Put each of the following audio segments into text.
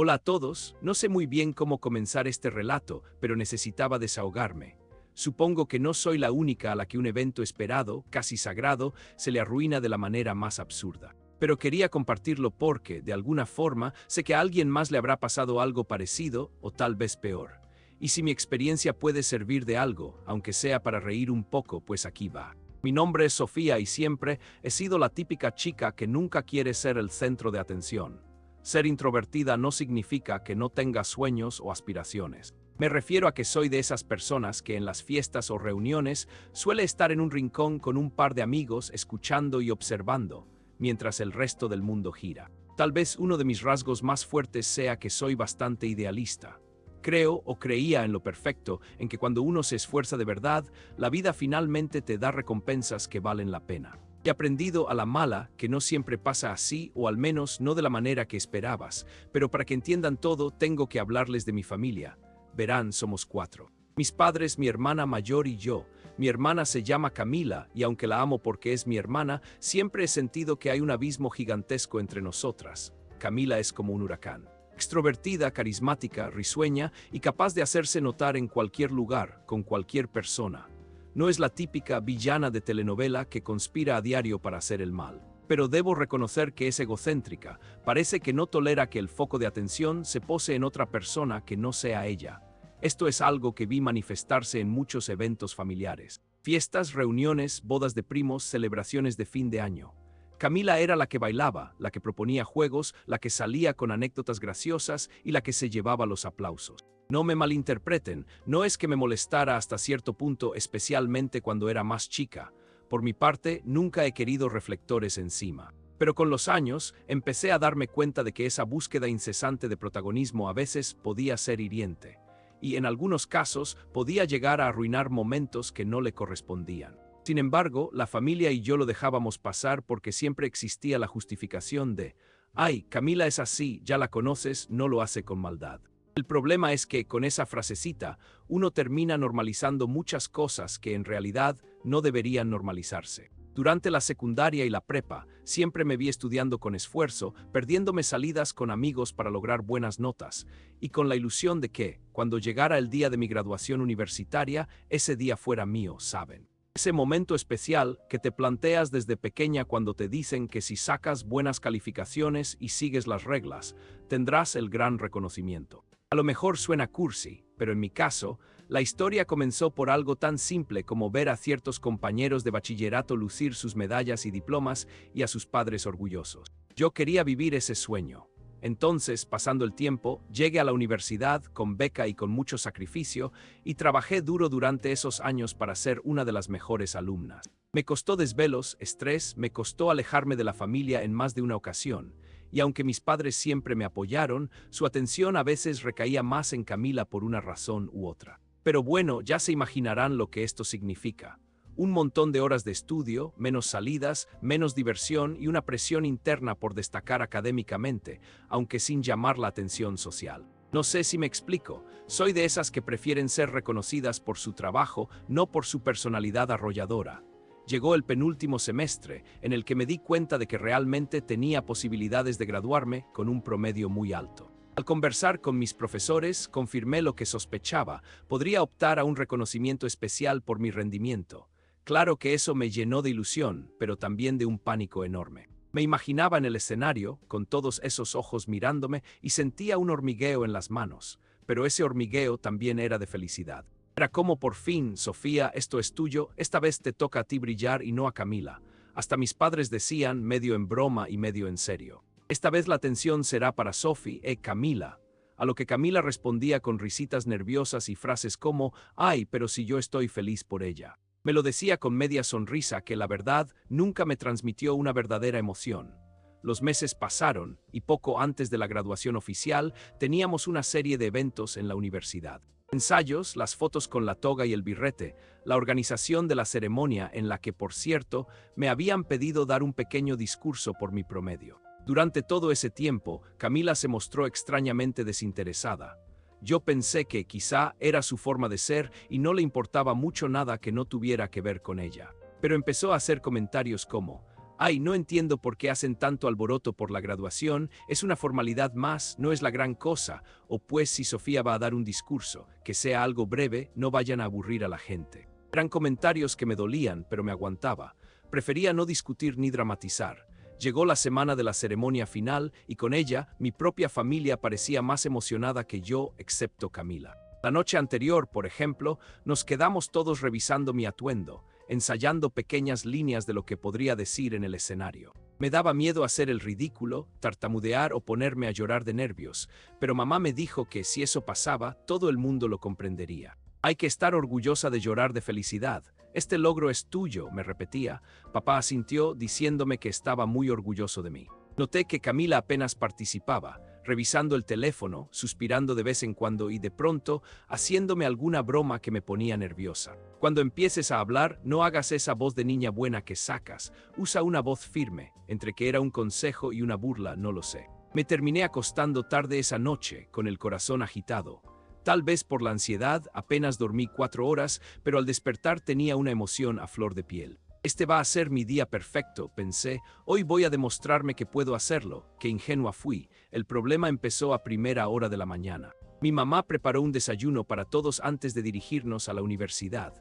Hola a todos, no sé muy bien cómo comenzar este relato, pero necesitaba desahogarme. Supongo que no soy la única a la que un evento esperado, casi sagrado, se le arruina de la manera más absurda. Pero quería compartirlo porque, de alguna forma, sé que a alguien más le habrá pasado algo parecido, o tal vez peor. Y si mi experiencia puede servir de algo, aunque sea para reír un poco, pues aquí va. Mi nombre es Sofía y siempre he sido la típica chica que nunca quiere ser el centro de atención. Ser introvertida no significa que no tenga sueños o aspiraciones. Me refiero a que soy de esas personas que en las fiestas o reuniones suele estar en un rincón con un par de amigos escuchando y observando, mientras el resto del mundo gira. Tal vez uno de mis rasgos más fuertes sea que soy bastante idealista. Creo o creía en lo perfecto, en que cuando uno se esfuerza de verdad, la vida finalmente te da recompensas que valen la pena. He aprendido a la mala que no siempre pasa así, o al menos no de la manera que esperabas, pero para que entiendan todo tengo que hablarles de mi familia. Verán, somos 4. Mis padres, mi hermana mayor y yo. Mi hermana se llama Camila y aunque la amo porque es mi hermana, siempre he sentido que hay un abismo gigantesco entre nosotras. Camila es como un huracán. Extrovertida, carismática, risueña y capaz de hacerse notar en cualquier lugar, con cualquier persona. No es la típica villana de telenovela que conspira a diario para hacer el mal. Pero debo reconocer que es egocéntrica. Parece que no tolera que el foco de atención se pose en otra persona que no sea ella. Esto es algo que vi manifestarse en muchos eventos familiares. Fiestas, reuniones, bodas de primos, celebraciones de fin de año. Camila era la que bailaba, la que proponía juegos, la que salía con anécdotas graciosas y la que se llevaba los aplausos. No me malinterpreten, no es que me molestara hasta cierto punto, especialmente cuando era más chica. Por mi parte, nunca he querido reflectores encima. Pero con los años, empecé a darme cuenta de que esa búsqueda incesante de protagonismo a veces podía ser hiriente. Y en algunos casos podía llegar a arruinar momentos que no le correspondían. Sin embargo, la familia y yo lo dejábamos pasar porque siempre existía la justificación de «Ay, Camila es así, ya la conoces, no lo hace con maldad». El problema es que, con esa frasecita, uno termina normalizando muchas cosas que en realidad no deberían normalizarse. Durante la secundaria y la prepa, siempre me vi estudiando con esfuerzo, perdiéndome salidas con amigos para lograr buenas notas, y con la ilusión de que, cuando llegara el día de mi graduación universitaria, ese día fuera mío, ¿saben? Ese momento especial que te planteas desde pequeña cuando te dicen que si sacas buenas calificaciones y sigues las reglas, tendrás el gran reconocimiento. A lo mejor suena cursi, pero en mi caso, la historia comenzó por algo tan simple como ver a ciertos compañeros de bachillerato lucir sus medallas y diplomas y a sus padres orgullosos. Yo quería vivir ese sueño. Entonces, pasando el tiempo, llegué a la universidad con beca y con mucho sacrificio y trabajé duro durante esos años para ser una de las mejores alumnas. Me costó desvelos, estrés, me costó alejarme de la familia en más de una ocasión. Y aunque mis padres siempre me apoyaron, su atención a veces recaía más en Camila por una razón u otra. Pero bueno, ya se imaginarán lo que esto significa. Un montón de horas de estudio, menos salidas, menos diversión y una presión interna por destacar académicamente, aunque sin llamar la atención social. No sé si me explico, soy de esas que prefieren ser reconocidas por su trabajo, no por su personalidad arrolladora. Llegó el penúltimo semestre, en el que me di cuenta de que realmente tenía posibilidades de graduarme con un promedio muy alto. Al conversar con mis profesores, confirmé lo que sospechaba, podría optar a un reconocimiento especial por mi rendimiento. Claro que eso me llenó de ilusión, pero también de un pánico enorme. Me imaginaba en el escenario, con todos esos ojos mirándome, y sentía un hormigueo en las manos, pero ese hormigueo también era de felicidad. Era como por fin, Sofía, esto es tuyo, esta vez te toca a ti brillar y no a Camila. Hasta mis padres decían, medio en broma y medio en serio. Esta vez la atención será para Sophie, Camila. A lo que Camila respondía con risitas nerviosas y frases como, ay, pero si yo estoy feliz por ella. Me lo decía con media sonrisa que la verdad nunca me transmitió una verdadera emoción. Los meses pasaron y poco antes de la graduación oficial teníamos una serie de eventos en la universidad. Ensayos, las fotos con la toga y el birrete, la organización de la ceremonia en la que, por cierto, me habían pedido dar un pequeño discurso por mi promedio. Durante todo ese tiempo, Camila se mostró extrañamente desinteresada. Yo pensé que quizá era su forma de ser y no le importaba mucho nada que no tuviera que ver con ella. Pero empezó a hacer comentarios como, Ay, no entiendo por qué hacen tanto alboroto por la graduación, es una formalidad más, no es la gran cosa, o pues si Sofía va a dar un discurso, que sea algo breve, no vayan a aburrir a la gente. Eran comentarios que me dolían, pero me aguantaba. Prefería no discutir ni dramatizar. Llegó la semana de la ceremonia final y con ella mi propia familia parecía más emocionada que yo, excepto Camila. La noche anterior, por ejemplo, nos quedamos todos revisando mi atuendo, ensayando pequeñas líneas de lo que podría decir en el escenario. Me daba miedo hacer el ridículo, tartamudear o ponerme a llorar de nervios, pero mamá me dijo que si eso pasaba, todo el mundo lo comprendería. Hay que estar orgullosa de llorar de felicidad. Este logro es tuyo, me repetía. Papá asintió diciéndome que estaba muy orgulloso de mí. Noté que Camila apenas participaba, revisando el teléfono, suspirando de vez en cuando y de pronto haciéndome alguna broma que me ponía nerviosa. Cuando empieces a hablar, no hagas esa voz de niña buena que sacas, usa una voz firme, entre que era un consejo y una burla, no lo sé. Me terminé acostando tarde esa noche, con el corazón agitado. Tal vez por la ansiedad, apenas dormí 4 horas, pero al despertar tenía una emoción a flor de piel. Este va a ser mi día perfecto, pensé. Hoy voy a demostrarme que puedo hacerlo. Qué ingenua fui. El problema empezó a primera hora de la mañana. Mi mamá preparó un desayuno para todos antes de dirigirnos a la universidad.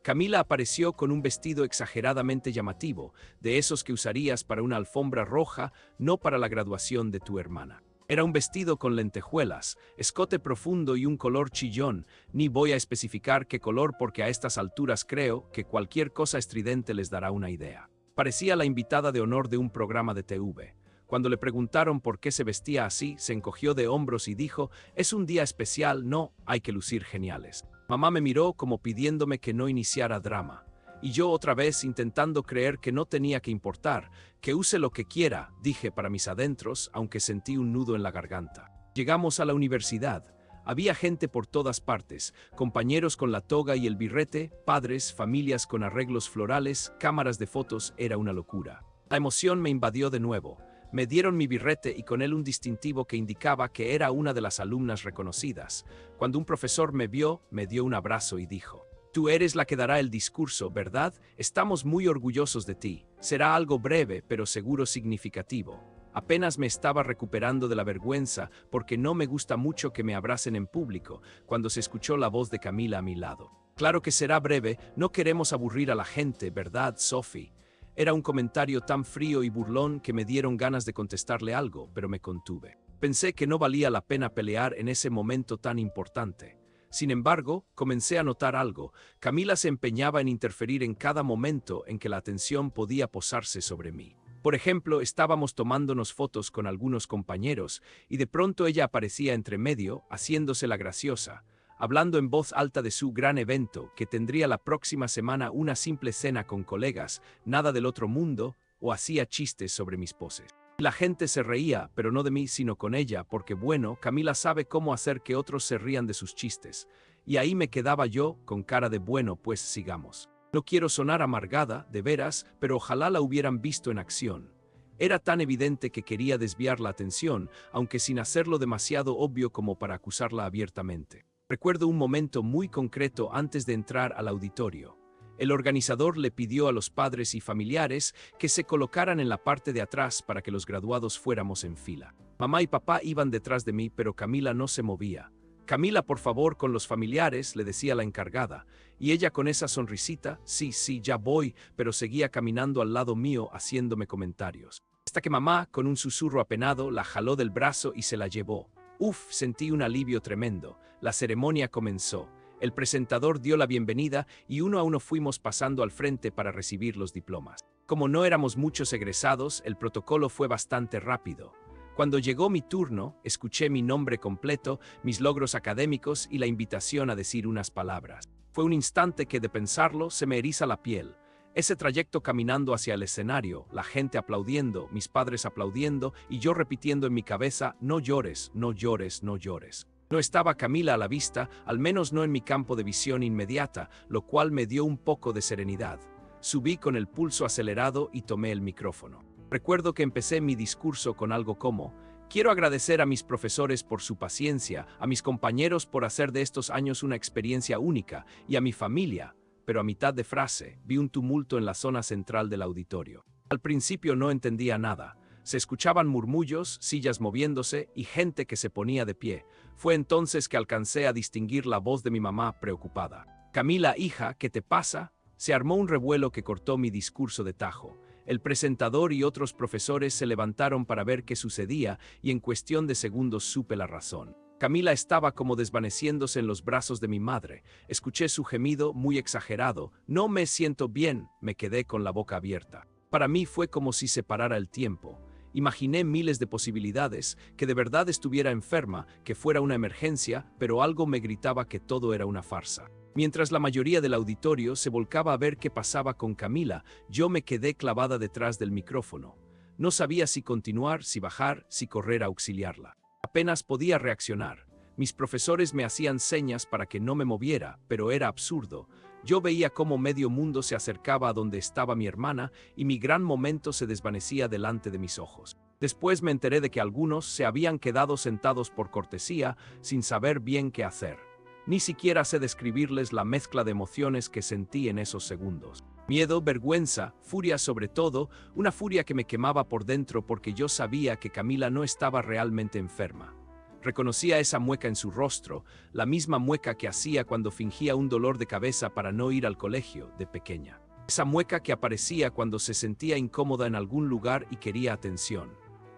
Camila apareció con un vestido exageradamente llamativo, de esos que usarías para una alfombra roja, no para la graduación de tu hermana. Era un vestido con lentejuelas, escote profundo y un color chillón. Ni voy a especificar qué color porque a estas alturas creo que cualquier cosa estridente les dará una idea. Parecía la invitada de honor de un programa de TV. Cuando le preguntaron por qué se vestía así, se encogió de hombros y dijo: «Es un día especial, no, hay que lucir geniales». Mamá me miró como pidiéndome que no iniciara drama. Y yo otra vez intentando creer que no tenía que importar, que use lo que quiera, dije para mis adentros, aunque sentí un nudo en la garganta. Llegamos a la universidad. Había gente por todas partes, compañeros con la toga y el birrete, padres, familias con arreglos florales, cámaras de fotos, era una locura. La emoción me invadió de nuevo. Me dieron mi birrete y con él un distintivo que indicaba que era una de las alumnas reconocidas. Cuando un profesor me vio, me dio un abrazo y dijo: «Tú eres la que dará el discurso, ¿verdad? Estamos muy orgullosos de ti. Será algo breve, pero seguro significativo». Apenas me estaba recuperando de la vergüenza, porque no me gusta mucho que me abracen en público, cuando se escuchó la voz de Camila a mi lado. «Claro que será breve, no queremos aburrir a la gente, ¿verdad, Sophie?». Era un comentario tan frío y burlón que me dieron ganas de contestarle algo, pero me contuve. Pensé que no valía la pena pelear en ese momento tan importante. Sin embargo, comencé a notar algo. Camila se empeñaba en interferir en cada momento en que la atención podía posarse sobre mí. Por ejemplo, estábamos tomándonos fotos con algunos compañeros y de pronto ella aparecía entre medio, haciéndose la graciosa, hablando en voz alta de su gran evento, que tendría la próxima semana una simple cena con colegas, nada del otro mundo, o hacía chistes sobre mis poses. La gente se reía, pero no de mí sino con ella, porque bueno, Camila sabe cómo hacer que otros se rían de sus chistes. Y ahí me quedaba yo, con cara de bueno, pues sigamos. No quiero sonar amargada, de veras, pero ojalá la hubieran visto en acción. Era tan evidente que quería desviar la atención, aunque sin hacerlo demasiado obvio como para acusarla abiertamente. Recuerdo un momento muy concreto antes de entrar al auditorio. El organizador le pidió a los padres y familiares que se colocaran en la parte de atrás para que los graduados fuéramos en fila. Mamá y papá iban detrás de mí, pero Camila no se movía. «Camila, por favor, con los familiares», le decía la encargada, y ella con esa sonrisita: «Sí, sí, ya voy», pero seguía caminando al lado mío haciéndome comentarios. Hasta que mamá, con un susurro apenado, la jaló del brazo y se la llevó. Uf, sentí un alivio tremendo. La ceremonia comenzó. El presentador dio la bienvenida y uno a uno fuimos pasando al frente para recibir los diplomas. Como no éramos muchos egresados, el protocolo fue bastante rápido. Cuando llegó mi turno, escuché mi nombre completo, mis logros académicos y la invitación a decir unas palabras. Fue un instante que, de pensarlo, se me eriza la piel. Ese trayecto caminando hacia el escenario, la gente aplaudiendo, mis padres aplaudiendo y yo repitiendo en mi cabeza: «No llores, no llores, no llores». No estaba Camila a la vista, al menos no en mi campo de visión inmediata, lo cual me dio un poco de serenidad. Subí con el pulso acelerado y tomé el micrófono. Recuerdo que empecé mi discurso con algo como: «Quiero agradecer a mis profesores por su paciencia, a mis compañeros por hacer de estos años una experiencia única, y a mi familia», pero a mitad de frase vi un tumulto en la zona central del auditorio. Al principio no entendía nada. Se escuchaban murmullos, sillas moviéndose y gente que se ponía de pie. Fue entonces que alcancé a distinguir la voz de mi mamá preocupada. Camila, hija, ¿qué te pasa? Se armó un revuelo que cortó mi discurso de tajo. El presentador y otros profesores se levantaron para ver qué sucedía y en cuestión de segundos supe la razón. Camila estaba como desvaneciéndose en los brazos de mi madre. Escuché su gemido muy exagerado. No me siento bien, me quedé con la boca abierta. Para mí fue como si se parara el tiempo. Imaginé miles de posibilidades, que de verdad estuviera enferma, que fuera una emergencia, pero algo me gritaba que todo era una farsa. Mientras la mayoría del auditorio se volcaba a ver qué pasaba con Camila, yo me quedé clavada detrás del micrófono. No sabía si continuar, si bajar, si correr a auxiliarla. Apenas podía reaccionar. Mis profesores me hacían señas para que no me moviera, pero era absurdo. Yo veía cómo medio mundo se acercaba a donde estaba mi hermana y mi gran momento se desvanecía delante de mis ojos. Después me enteré de que algunos se habían quedado sentados por cortesía, sin saber bien qué hacer. Ni siquiera sé describirles la mezcla de emociones que sentí en esos segundos. Miedo, vergüenza, furia sobre todo, una furia que me quemaba por dentro porque yo sabía que Camila no estaba realmente enferma. Reconocía esa mueca en su rostro, la misma mueca que hacía cuando fingía un dolor de cabeza para no ir al colegio de pequeña. Esa mueca que aparecía cuando se sentía incómoda en algún lugar y quería atención.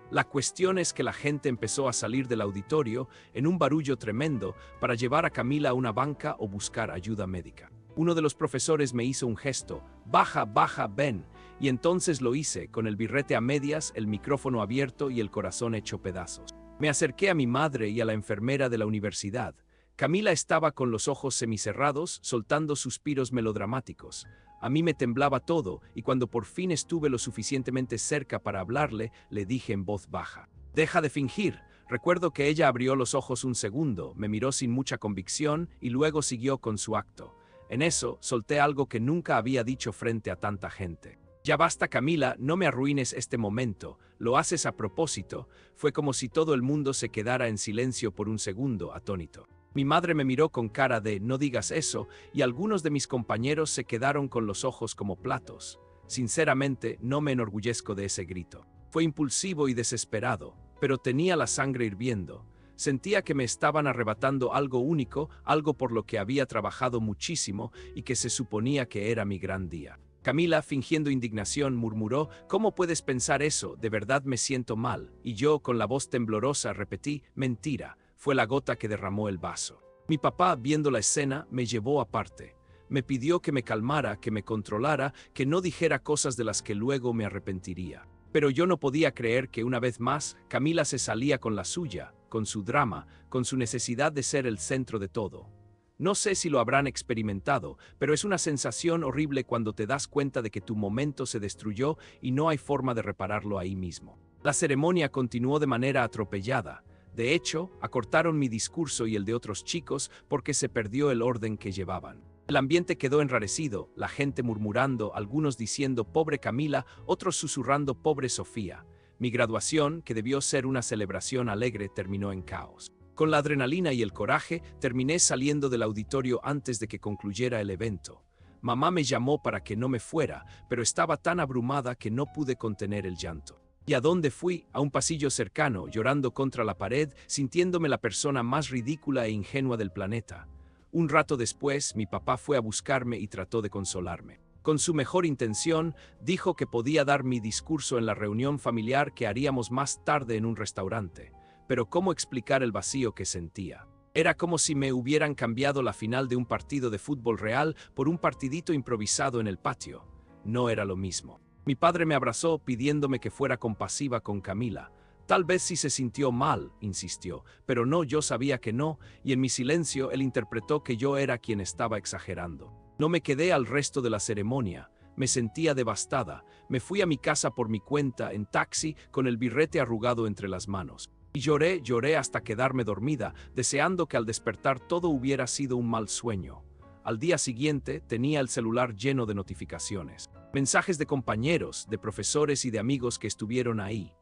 La cuestión es que la gente empezó a salir del auditorio en un barullo tremendo para llevar a Camila a una banca o buscar ayuda médica. Uno de los profesores me hizo un gesto, baja, baja, ven, y entonces lo hice, con el birrete a medias, el micrófono abierto y el corazón hecho pedazos. Me acerqué a mi madre y a la enfermera de la universidad. Camila estaba con los ojos semicerrados, soltando suspiros melodramáticos. A mí me temblaba todo, y cuando por fin estuve lo suficientemente cerca para hablarle, le dije en voz baja: «Deja de fingir». Recuerdo que ella abrió los ojos un segundo, me miró sin mucha convicción y luego siguió con su acto. En eso, solté algo que nunca había dicho frente a tanta gente. «Ya basta, Camila, no me arruines este momento, lo haces a propósito». Fue como si todo el mundo se quedara en silencio por un segundo, atónito. Mi madre me miró con cara de «no digas eso», y algunos de mis compañeros se quedaron con los ojos como platos. Sinceramente, no me enorgullezco de ese grito. Fue impulsivo y desesperado, pero tenía la sangre hirviendo. Sentía que me estaban arrebatando algo único, algo por lo que había trabajado muchísimo y que se suponía que era mi gran día. Camila, fingiendo indignación, murmuró: «¿Cómo puedes pensar eso? De verdad me siento mal». Y yo, con la voz temblorosa, repetí: «Mentira». Fue la gota que derramó el vaso. Mi papá, viendo la escena, me llevó aparte. Me pidió que me calmara, que me controlara, que no dijera cosas de las que luego me arrepentiría. Pero yo no podía creer que una vez más Camila se salía con la suya, con su drama, con su necesidad de ser el centro de todo. No sé si lo habrán experimentado, pero es una sensación horrible cuando te das cuenta de que tu momento se destruyó y no hay forma de repararlo ahí mismo. La ceremonia continuó de manera atropellada. De hecho, acortaron mi discurso y el de otros chicos porque se perdió el orden que llevaban. El ambiente quedó enrarecido, la gente murmurando, algunos diciendo «pobre Camila», otros susurrando «pobre Sofía». Mi graduación, que debió ser una celebración alegre, terminó en caos. Con la adrenalina y el coraje, terminé saliendo del auditorio antes de que concluyera el evento. Mamá me llamó para que no me fuera, pero estaba tan abrumada que no pude contener el llanto. ¿Y a dónde fui? A un pasillo cercano, llorando contra la pared, sintiéndome la persona más ridícula e ingenua del planeta. Un rato después, mi papá fue a buscarme y trató de consolarme. Con su mejor intención, dijo que podía dar mi discurso en la reunión familiar que haríamos más tarde en un restaurante. Pero ¿cómo explicar el vacío que sentía? Era como si me hubieran cambiado la final de un partido de fútbol real por un partidito improvisado en el patio. No era lo mismo. Mi padre me abrazó pidiéndome que fuera compasiva con Camila. Tal vez sí se sintió mal, insistió, pero no, yo sabía que no, y en mi silencio él interpretó que yo era quien estaba exagerando. No me quedé al resto de la ceremonia. Me sentía devastada. Me fui a mi casa por mi cuenta, en taxi, con el birrete arrugado entre las manos. Y lloré hasta quedarme dormida, deseando que al despertar todo hubiera sido un mal sueño. Al día siguiente tenía el celular lleno de notificaciones. Mensajes de compañeros, de profesores y de amigos que estuvieron ahí.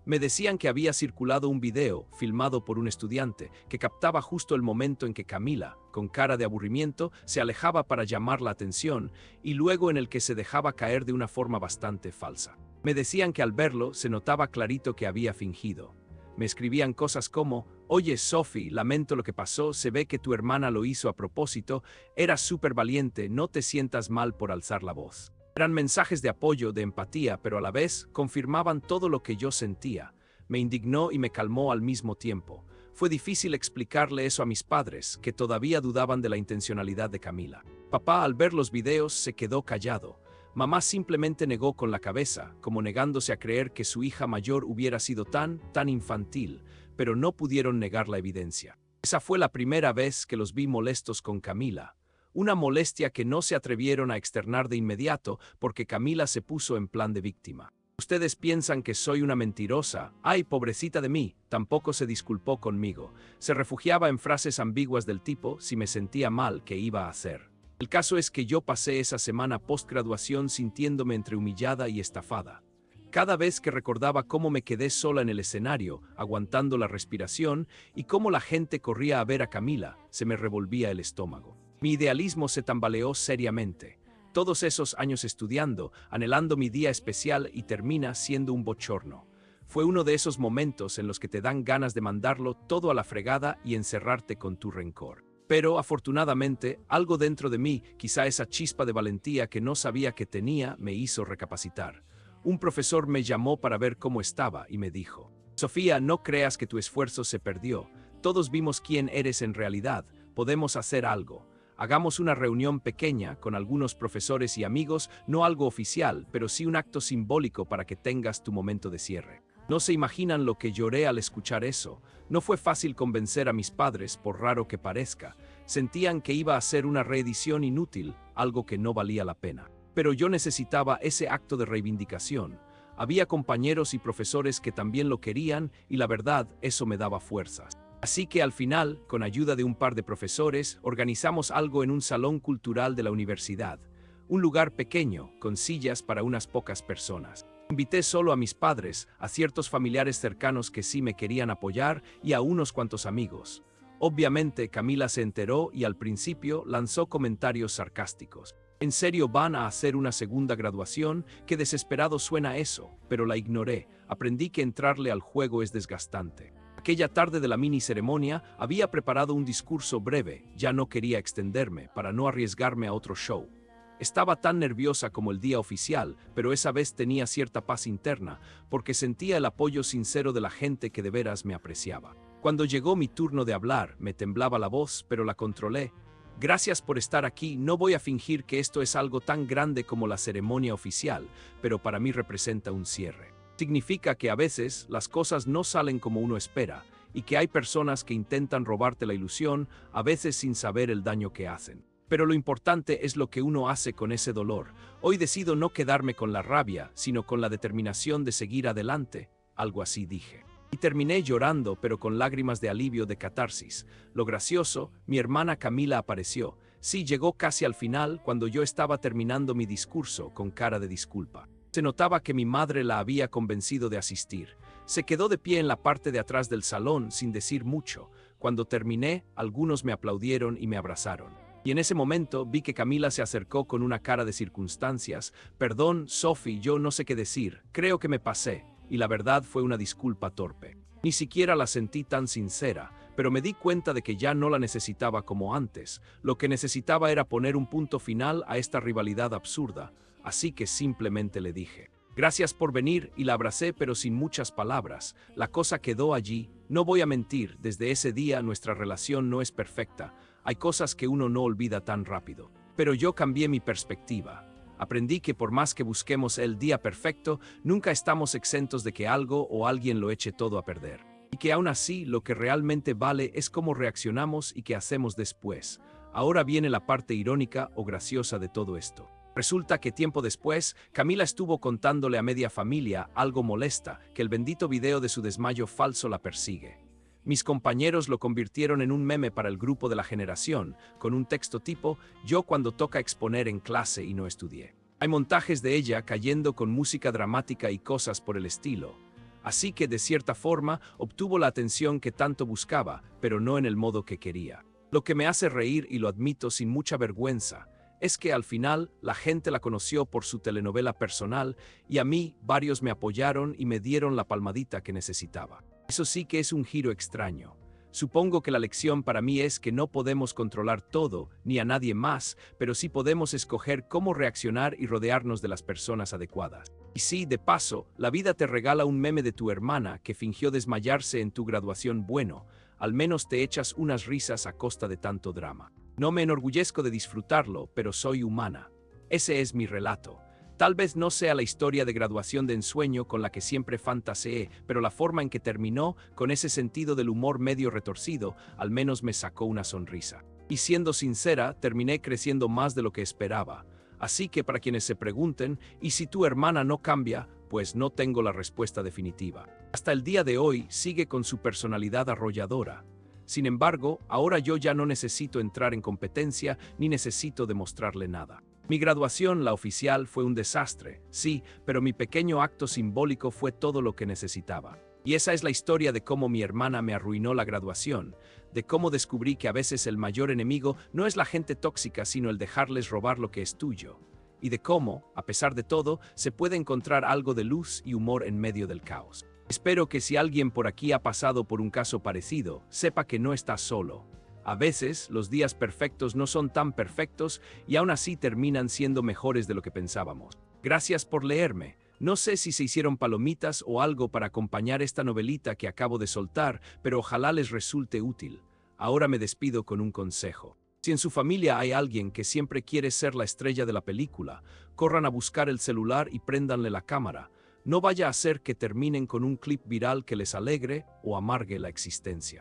Me decían que había circulado un video, filmado por un estudiante, que captaba justo el momento en que Camila, con cara de aburrimiento, se alejaba para llamar la atención, y luego en el que se dejaba caer de una forma bastante falsa. Me decían que al verlo se notaba clarito que había fingido. Me escribían cosas como: oye, Sophie, lamento lo que pasó, se ve que tu hermana lo hizo a propósito, eras súper valiente, no te sientas mal por alzar la voz. Eran mensajes de apoyo, de empatía, pero a la vez confirmaban todo lo que yo sentía. Me indignó y me calmó al mismo tiempo. Fue difícil explicarle eso a mis padres, que todavía dudaban de la intencionalidad de Camila. Papá, al ver los videos, se quedó callado. Mamá simplemente negó con la cabeza, como negándose a creer que su hija mayor hubiera sido tan infantil, pero no pudieron negar la evidencia. Esa fue la primera vez que los vi molestos con Camila. Una molestia que no se atrevieron a externar de inmediato porque Camila se puso en plan de víctima. Ustedes piensan que soy una mentirosa. Ay, pobrecita de mí, tampoco se disculpó conmigo. Se refugiaba en frases ambiguas del tipo: si me sentía mal, ¿qué iba a hacer? El caso es que yo pasé esa semana postgraduación sintiéndome entre humillada y estafada. Cada vez que recordaba cómo me quedé sola en el escenario, aguantando la respiración, y cómo la gente corría a ver a Camila, se me revolvía el estómago. Mi idealismo se tambaleó seriamente. Todos esos años estudiando, anhelando mi día especial, y termina siendo un bochorno. Fue uno de esos momentos en los que te dan ganas de mandarlo todo a la fregada y encerrarte con tu rencor. Pero, afortunadamente, algo dentro de mí, quizá esa chispa de valentía que no sabía que tenía, me hizo recapacitar. Un profesor me llamó para ver cómo estaba y me dijo: Sofía, no creas que tu esfuerzo se perdió. Todos vimos quién eres en realidad. Podemos hacer algo. Hagamos una reunión pequeña con algunos profesores y amigos, no algo oficial, pero sí un acto simbólico para que tengas tu momento de cierre. No se imaginan lo que lloré al escuchar eso. No fue fácil convencer a mis padres, por raro que parezca. Sentían que iba a ser una reedición inútil, algo que no valía la pena. Pero yo necesitaba ese acto de reivindicación. Había compañeros y profesores que también lo querían y la verdad, eso me daba fuerzas. Así que al final, con ayuda de un par de profesores, organizamos algo en un salón cultural de la universidad. Un lugar pequeño, con sillas para unas pocas personas. Invité solo a mis padres, a ciertos familiares cercanos que sí me querían apoyar y a unos cuantos amigos. Obviamente Camila se enteró y al principio lanzó comentarios sarcásticos. ¿En serio van a hacer una segunda graduación? Qué desesperado suena eso, pero la ignoré. Aprendí que entrarle al juego es desgastante. Aquella tarde de la mini ceremonia había preparado un discurso breve, ya no quería extenderme para no arriesgarme a otro show. Estaba tan nerviosa como el día oficial, pero esa vez tenía cierta paz interna, porque sentía el apoyo sincero de la gente que de veras me apreciaba. Cuando llegó mi turno de hablar, me temblaba la voz, pero la controlé. Gracias por estar aquí, no voy a fingir que esto es algo tan grande como la ceremonia oficial, pero para mí representa un cierre. Significa que a veces las cosas no salen como uno espera, y que hay personas que intentan robarte la ilusión, a veces sin saber el daño que hacen. Pero lo importante es lo que uno hace con ese dolor. Hoy decido no quedarme con la rabia, sino con la determinación de seguir adelante, algo así dije. Y terminé llorando, pero con lágrimas de alivio, de catarsis. Lo gracioso, mi hermana Camila apareció. Sí, llegó casi al final, cuando yo estaba terminando mi discurso, con cara de disculpa. Se notaba que mi madre la había convencido de asistir. Se quedó de pie en la parte de atrás del salón, sin decir mucho. Cuando terminé, algunos me aplaudieron y me abrazaron. Y en ese momento vi que Camila se acercó con una cara de circunstancias. Perdón, Sophie, yo no sé qué decir, creo que me pasé. Y la verdad fue una disculpa torpe. Ni siquiera la sentí tan sincera, pero me di cuenta de que ya no la necesitaba como antes. Lo que necesitaba era poner un punto final a esta rivalidad absurda. Así que simplemente le dije: gracias por venir, y la abracé, pero sin muchas palabras. La cosa quedó allí. No voy a mentir, desde ese día nuestra relación no es perfecta. Hay cosas que uno no olvida tan rápido. Pero yo cambié mi perspectiva. Aprendí que por más que busquemos el día perfecto, nunca estamos exentos de que algo o alguien lo eche todo a perder. Y que aún así lo que realmente vale es cómo reaccionamos y qué hacemos después. Ahora viene la parte irónica o graciosa de todo esto. Resulta que tiempo después, Camila estuvo contándole a media familia, algo molesta, que el bendito video de su desmayo falso la persigue. Mis compañeros lo convirtieron en un meme para el grupo de la generación, con un texto tipo: yo cuando toca exponer en clase y no estudié. Hay montajes de ella cayendo con música dramática y cosas por el estilo. Así que de cierta forma obtuvo la atención que tanto buscaba, pero no en el modo que quería. Lo que me hace reír, y lo admito sin mucha vergüenza, es que al final la gente la conoció por su telenovela personal y a mí varios me apoyaron y me dieron la palmadita que necesitaba. Eso sí que es un giro extraño. Supongo que la lección para mí es que no podemos controlar todo, ni a nadie más, pero sí podemos escoger cómo reaccionar y rodearnos de las personas adecuadas. Y sí, de paso, la vida te regala un meme de tu hermana que fingió desmayarse en tu graduación. Bueno, al menos te echas unas risas a costa de tanto drama. No me enorgullezco de disfrutarlo, pero soy humana. Ese es mi relato. Tal vez no sea la historia de graduación de ensueño con la que siempre fantaseé, pero la forma en que terminó, con ese sentido del humor medio retorcido, al menos me sacó una sonrisa. Y siendo sincera, terminé creciendo más de lo que esperaba. Así que para quienes se pregunten, ¿y si tu hermana no cambia? Pues no tengo la respuesta definitiva. Hasta el día de hoy sigue con su personalidad arrolladora. Sin embargo, ahora yo ya no necesito entrar en competencia ni necesito demostrarle nada. Mi graduación, la oficial, fue un desastre, sí, pero mi pequeño acto simbólico fue todo lo que necesitaba. Y esa es la historia de cómo mi hermana me arruinó la graduación, de cómo descubrí que a veces el mayor enemigo no es la gente tóxica, sino el dejarles robar lo que es tuyo. Y de cómo, a pesar de todo, se puede encontrar algo de luz y humor en medio del caos. Espero que si alguien por aquí ha pasado por un caso parecido, sepa que no está solo. A veces, los días perfectos no son tan perfectos y aún así terminan siendo mejores de lo que pensábamos. Gracias por leerme. No sé si se hicieron palomitas o algo para acompañar esta novelita que acabo de soltar, pero ojalá les resulte útil. Ahora me despido con un consejo. Si en su familia hay alguien que siempre quiere ser la estrella de la película, corran a buscar el celular y préndanle la cámara. No vaya a ser que terminen con un clip viral que les alegre o amargue la existencia.